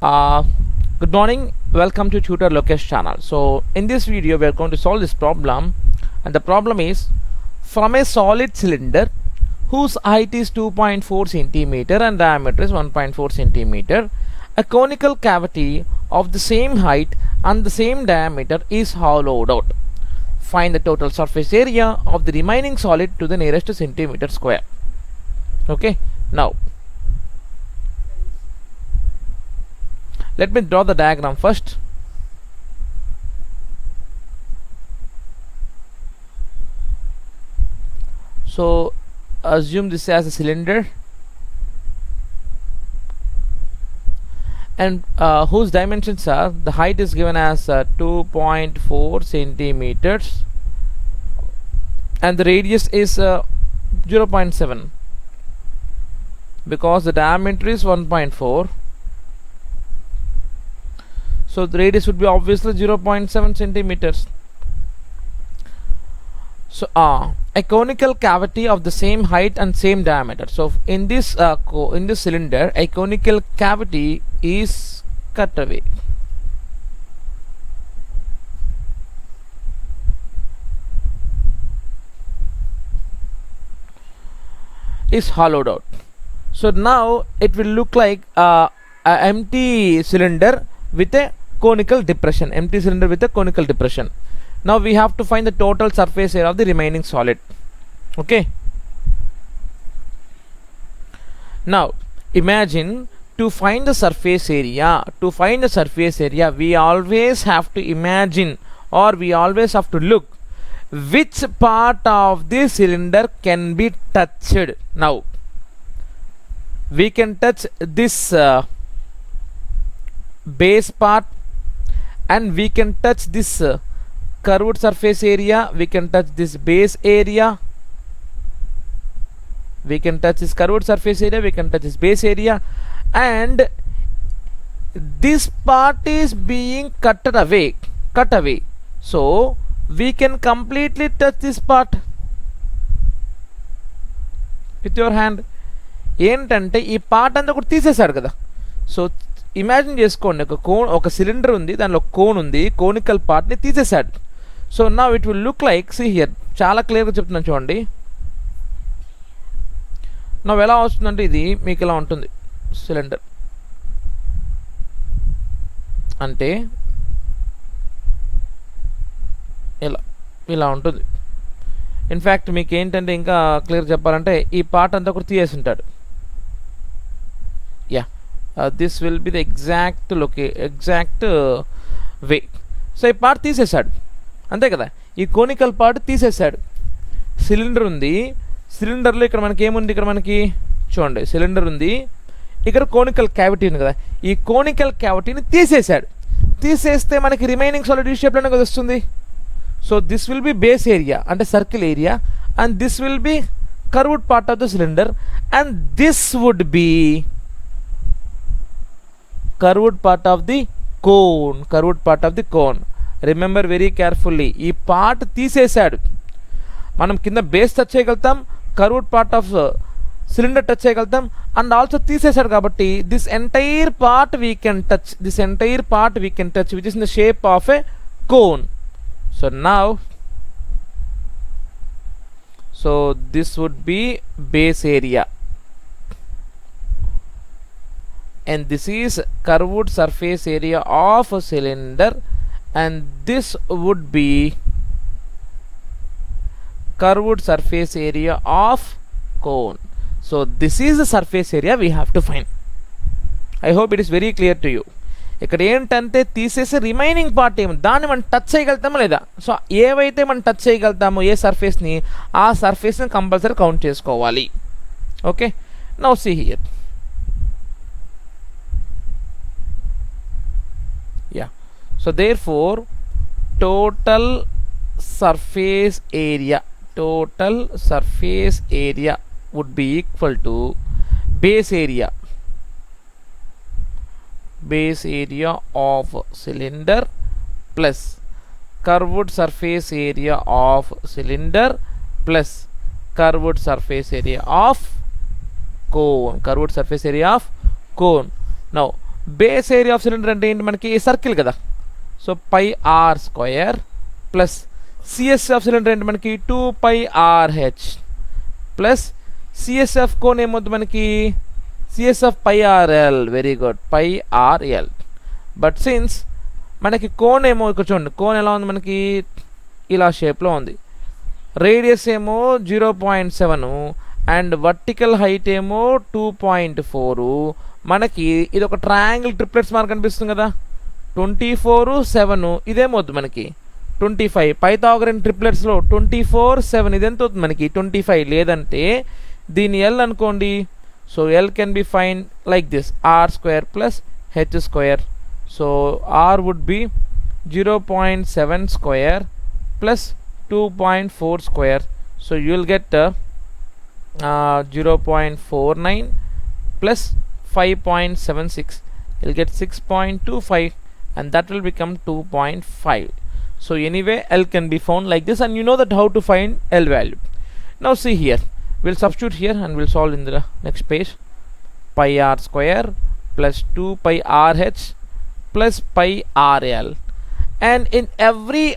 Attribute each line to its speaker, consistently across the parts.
Speaker 1: Uh, Good morning, welcome to Tutor LOKESH channel. So in this video we are going to solve this problem, and the problem is from a solid cylinder whose height is 2.4 centimeter and diameter is 1.4 centimeter, a conical cavity of the same height and the same diameter is hollowed out. Find the total surface area of the remaining solid to the nearest centimeter square. Okay, now let me draw the diagram first. So assume this as a cylinder and whose dimensions are, the height is given as 2.4 centimeters and the radius is 0.7 because the diameter is 1.4. So the radius would be obviously 0.7 centimeters. So a conical cavity of the same height and same diameter. So in this cylinder, a conical cavity is cut away. Is hollowed out. So now it will look like a empty cylinder with a conical depression. Empty cylinder with a conical depression. Now we have to find the total surface area of the remaining solid. Okay. Now imagine, to find the surface area, we always have to imagine, or we always have to look which part of the cylinder can be touched. Now we can touch this base part, and we can touch this curved surface area, we can touch this base area, we can touch this curved surface area, we can touch this base area, and this part is being cut away. So we can completely touch this part with your hand. ఏంటంటే ఈ part అంతా కూడా తీసేశారు కదా. So imagine చేసుకోండి, ఒక cylinder ఉంది, దానిలో కోన్ ఉంది, కోనికల్ పార్ట్ని తీసేశాడు. సో నా it will look like, see here, చాలా క్లియర్గా చెప్తున్నాను చూడండి. నా ఎలా వస్తుందంటే ఇది మీకు ఇలా ఉంటుంది. సిలిండర్ అంటే ఇలా ఉంటుంది. ఇన్ఫ్యాక్ట్ మీకు ఏంటంటే ఇంకా క్లియర్ చెప్పాలంటే ఈ పార్ట్ అంతా కూడా తీసేసి ఉంటాడు. This will be the exact way. So ఈ పార్ట్ తీసేశాడు, అంతే కదా. ఈ కోనికల్ పార్ట్ తీసేశాడు. సిలిండర్ ఉంది, సిలిండర్లో ఇక్కడ మనకి ఏముంది, ఇక్కడ మనకి చూడండి సిలిండర్ ఉంది, ఇక్కడ కోనికల్ క్యావిటీ ఉంది కదా. ఈ కోనికల్ క్యావిటీని తీసేశాడు. తీసేస్తే మనకి రిమైనింగ్ సాలిడ్ ఈ షేప్లోనే కదా వస్తుంది. So this will be base area అంటే circle area, and this will be curved part of the cylinder, and this would be curved part of the cone. Remember very carefully, ఈ part తీసేశాడు. మనం కింద base touch చేయగలుగుతాం, curved part of cylinder touch చేయగలుగుతాం, and also తీసేశాడు కాబట్టి this entire part we can touch, which is in the shape of a cone. So this would be base area, and this is curved surface area of a cylinder, and this would be curved surface area of cone. So this is the surface area we have to find. I hope it is very clear to you. ఇక్కడ ఏంటంటే తీసేసి remaining part ఏమి, దాన్ని మనం touch చేయగలుగుతామా లేదా. So ఏవైతే మనం touch చేయగలుగుతామో ఏ సర్ఫేస్ని, ఆ సర్ఫేస్ని కంపల్సరీ కౌంట్ చేసుకోవాలి. Okay, now see here. So therefore total surface area would be equal to base area of cylinder plus curved surface area of cylinder plus curved surface area of cone. Now base area of cylinder అంటే ఏంటి మనకి circle కదా, so pi r square plus CS of cylinder ఏంటి మనకి 2πrh plus CSF cone ఏమవుతుంది మనకి CSF πrl, very good πrl. But since మనకి cone ఏమో ఇక్కడ చూడండి, కోన్ ఎలా ఉంది మనకి ఇలా షేప్లో ఉంది, రేడియస్ ఏమో 0.7 అండ్ వర్టికల్ హైట్ ఏమో 2.4. మనకి ఇది ఒక ట్రయాంగిల్ ట్రిప్లెట్స్ మార్క్ కనిపిస్తుంది కదా, 24, 7 ఇదేమవుతుంది మనకి 25. పైథాగరన్ ట్రిప్లెట్స్లో 24, 7 ఇది ఎంత అవుతుంది మనకి 25. లేదంటే దీని ఎల్ అనుకోండి, so L can be fine like this r square plus H square. So r would be 0.7 square plus 2.4 square, so you will get 0.49 plus 5.76, you will get 6.25 and that will become 2.5. So anyway L can be found like this, and you know that how to find L value. Now see here, we'll substitute here and we'll solve in the next page. Pi r square plus 2πrh plus πrl, and in every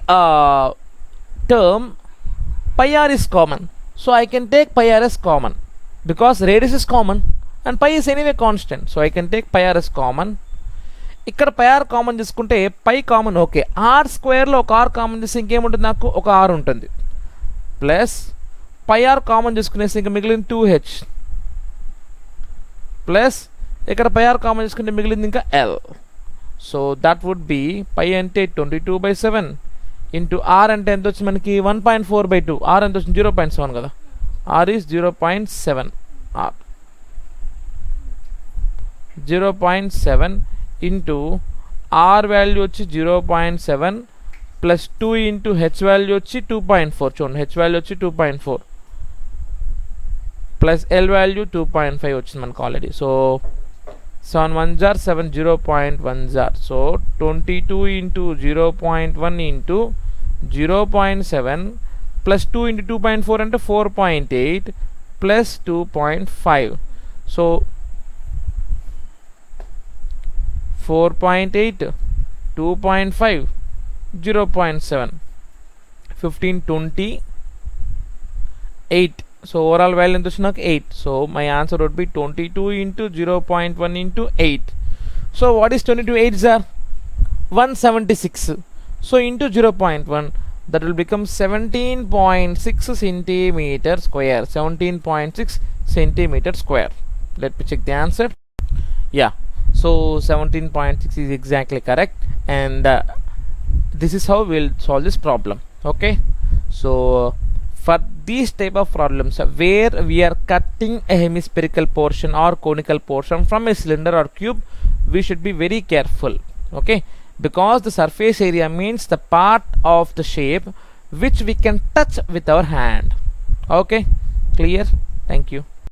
Speaker 1: term pi r is common, so I can take pi r as common because radius is common and pi is anyway constant, so I can take pi r as common. ఇక్కడ pi r common తీసుకుంటే pi common okay, r స్క్వేర్లో ఒక r common చేసి ఇంకేముంటుంది నాకు ఒక r ఉంటుంది, plus pi r common తీసుకునేసి ఇంకా మిగిలింది 2h ప్లస్ ఇక్కడ pi r కామన్ తీసుకుంటే మిగిలింది ఇంకా l. So that would be pi అంటే 22/7 ఇంటూ r అంటే ఎంత వచ్చింది మనకి 1.4/2, r ఎంత వచ్చింది 0.7 కదా, r is 0.7, r 0.7 into r value వచ్చి 0.7 ప్లస్ 2 ఇంటూ h వాల్యూ వచ్చి 2.4, చూడండి h వాల్యూ వచ్చి 2.4 ప్లస్ l వాల్యూ 2.5 వచ్చింది మనకు already. So 7 1s are 7, 0.1s are, so 22 into 0.1 into 0.7 plus 2 into 2.4 అంటే 4.8 plus 2.5, so 4.8 2.5 0.7 15 20 8. So overall value into 8. So my answer would be 22 into 0.1 into 8. So what is 22 8s are 176. So into 0.1, that will become 17.6 centimeter square. 17.6 centimeter square. Let me check the answer. Yeah, so 17.6 is exactly correct, and this is how we'll solve this problem. Okay, so for these type of problems where we are cutting a hemispherical portion or conical portion from a cylinder or cube, we should be very careful. Okay, because the surface area means the part of the shape which we can touch with our hand. Okay, clear? Thank you.